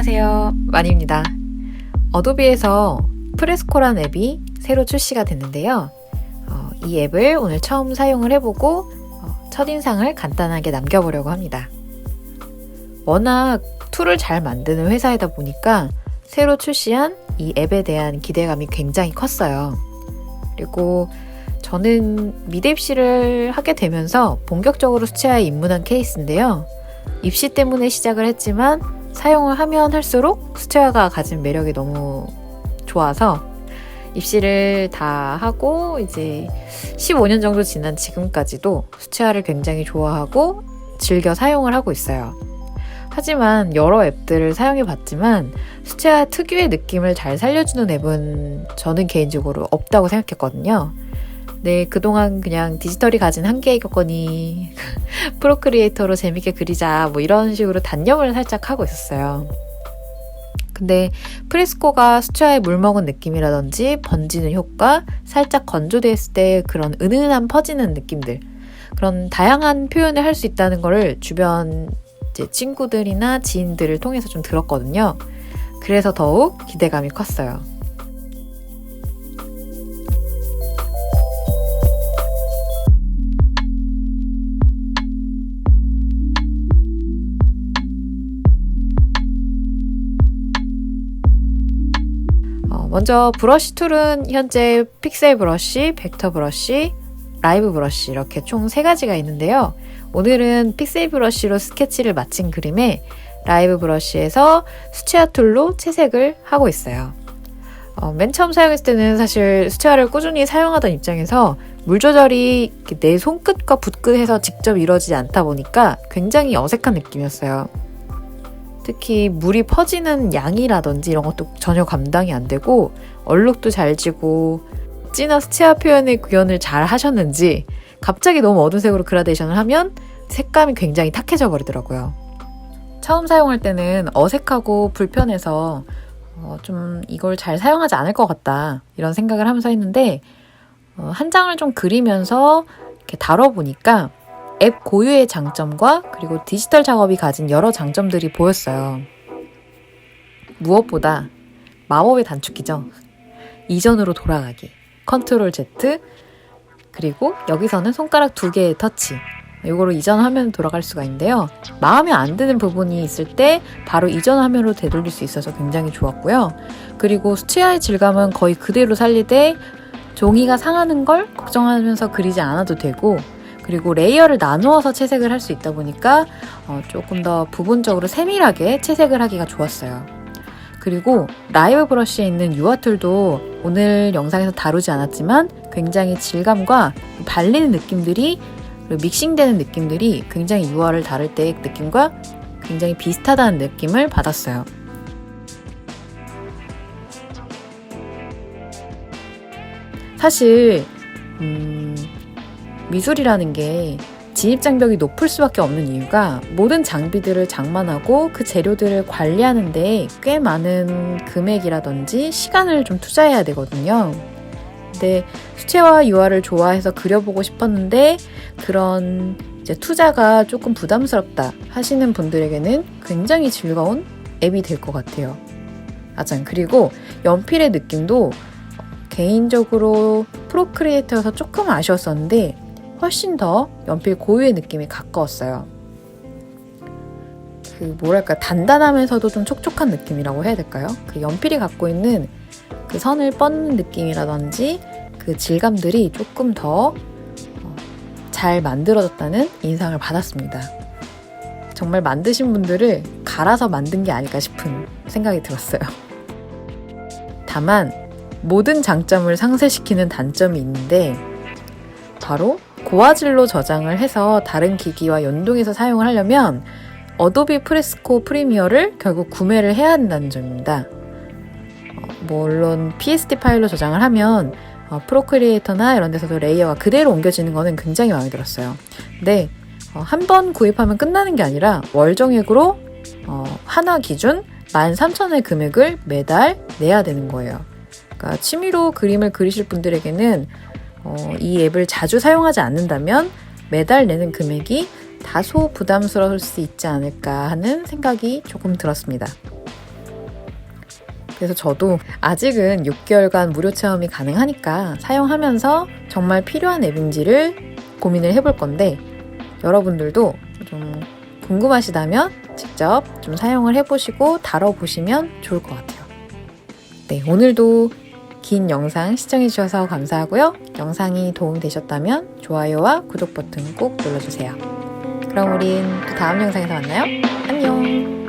안녕하세요, 와니입니다. 어도비에서 프레스코란 앱이 새로 출시가 됐는데요. 이 앱을 오늘 처음 사용을 해보고 첫인상을 간단하게 남겨보려고 합니다. 워낙 툴을 잘 만드는 회사이다 보니까 새로 출시한 이 앱에 대한 기대감이 굉장히 컸어요. 그리고 저는 미대 입시를 하게 되면서 본격적으로 수채화에 입문한 케이스인데요. 입시 때문에 시작을 했지만 사용을 하면 할수록 수채화가 가진 매력이 너무 좋아서 입시를 다 하고 이제 15년 정도 지난 지금까지도 수채화를 굉장히 좋아하고 즐겨 사용을 하고 있어요. 하지만 여러 앱들을 사용해 봤지만 수채화 특유의 느낌을 잘 살려주는 앱은 저는 개인적으로 없다고 생각했거든요. 네, 그동안 그냥 디지털이 가진 한계이겠거니 프로크리에이터로 재밌게 그리자 뭐 이런 식으로 단념을 살짝 하고 있었어요. 근데 프레스코가 수채화에 물먹은 느낌이라든지 번지는 효과, 살짝 건조됐을 때 그런 은은한 퍼지는 느낌들, 그런 다양한 표현을 할 수 있다는 거를 주변 이제 친구들이나 지인들을 통해서 좀 들었거든요. 그래서 더욱 기대감이 컸어요. 먼저 브러쉬 툴은 현재 픽셀 브러쉬, 벡터 브러쉬, 라이브 브러쉬 이렇게 총 3가지가 있는데요. 오늘은 픽셀 브러쉬로 스케치를 마친 그림에 라이브 브러쉬에서 수채화 툴로 채색을 하고 있어요. 맨 처음 사용했을 때는 사실 수채화를 꾸준히 사용하던 입장에서 물 조절이 내 손끝과 붓끝에서 직접 이루어지지 않다 보니까 굉장히 어색한 느낌이었어요. 특히 물이 퍼지는 양이라든지 이런 것도 전혀 감당이 안 되고 얼룩도 잘 지고 진한 수채화 표현의 구현을 잘 하셨는지 갑자기 너무 어두운 색으로 그라데이션을 하면 색감이 굉장히 탁해져 버리더라고요. 처음 사용할 때는 어색하고 불편해서 좀 이걸 잘 사용하지 않을 것 같다 이런 생각을 하면서 했는데 한 장을 좀 그리면서 이렇게 다뤄보니까 앱 고유의 장점과 그리고 디지털 작업이 가진 여러 장점들이 보였어요. 무엇보다 마법의 단축키죠. 이전으로 돌아가기, 컨트롤 Z, 그리고 여기서는 손가락 2개의 터치, 이거로 이전 화면 돌아갈 수가 있는데요. 마음에 안 드는 부분이 있을 때 바로 이전 화면으로 되돌릴 수 있어서 굉장히 좋았고요. 그리고 수채화의 질감은 거의 그대로 살리되 종이가 상하는 걸 걱정하면서 그리지 않아도 되고, 그리고 레이어를 나누어서 채색을 할 수 있다 보니까 조금 더 부분적으로 세밀하게 채색을 하기가 좋았어요. 그리고 라이브 브러쉬에 있는 유화 툴도 오늘 영상에서 다루지 않았지만 굉장히 질감과 발리는 느낌들이, 그리고 믹싱되는 느낌들이 굉장히 유화를 다룰 때의 느낌과 굉장히 비슷하다는 느낌을 받았어요. 사실 미술이라는 게 진입장벽이 높을 수밖에 없는 이유가 모든 장비들을 장만하고 그 재료들을 관리하는 데 꽤 많은 금액이라든지 시간을 좀 투자해야 되거든요. 근데 수채화 유화를 좋아해서 그려보고 싶었는데 그런 이제 투자가 조금 부담스럽다 하시는 분들에게는 굉장히 즐거운 앱이 될 것 같아요. 그리고 연필의 느낌도 개인적으로 프로크리에이터여서 조금 아쉬웠었는데 훨씬 더 연필 고유의 느낌에 가까웠어요. 단단하면서도 좀 촉촉한 느낌이라고 해야 될까요? 그 연필이 갖고 있는 그 선을 뻗는 느낌이라든지 그 질감들이 조금 더 잘 만들어졌다는 인상을 받았습니다. 정말 만드신 분들을 갈아서 만든 게 아닐까 싶은 생각이 들었어요. 다만 모든 장점을 상쇄시키는 단점이 있는데 바로 고화질로 저장을 해서 다른 기기와 연동해서 사용을 하려면 어도비 프레스코 프리미어를 결국 구매를 해야 한다는 점입니다. 물론 PSD 파일로 저장을 하면 프로크리에이터나 이런 데서도 레이어가 그대로 옮겨지는 거는 굉장히 마음에 들었어요. 근데 한 번 구입하면 끝나는 게 아니라 월정액으로 하나 기준 13,000원의 금액을 매달 내야 되는 거예요. 그러니까 취미로 그림을 그리실 분들에게는 이 앱을 자주 사용하지 않는다면 매달 내는 금액이 다소 부담스러울 수 있지 않을까 하는 생각이 조금 들었습니다. 그래서 저도 아직은 6개월간 무료 체험이 가능하니까 사용하면서 정말 필요한 앱인지를 고민을 해볼 건데, 여러분들도 좀 궁금하시다면 직접 좀 사용을 해보시고 다뤄보시면 좋을 것 같아요. 네, 오늘도 긴 영상 시청해주셔서 감사하고요. 영상이 도움되셨다면 좋아요와 구독 버튼 꼭 눌러주세요. 그럼 우린 또 다음 영상에서 만나요. 안녕!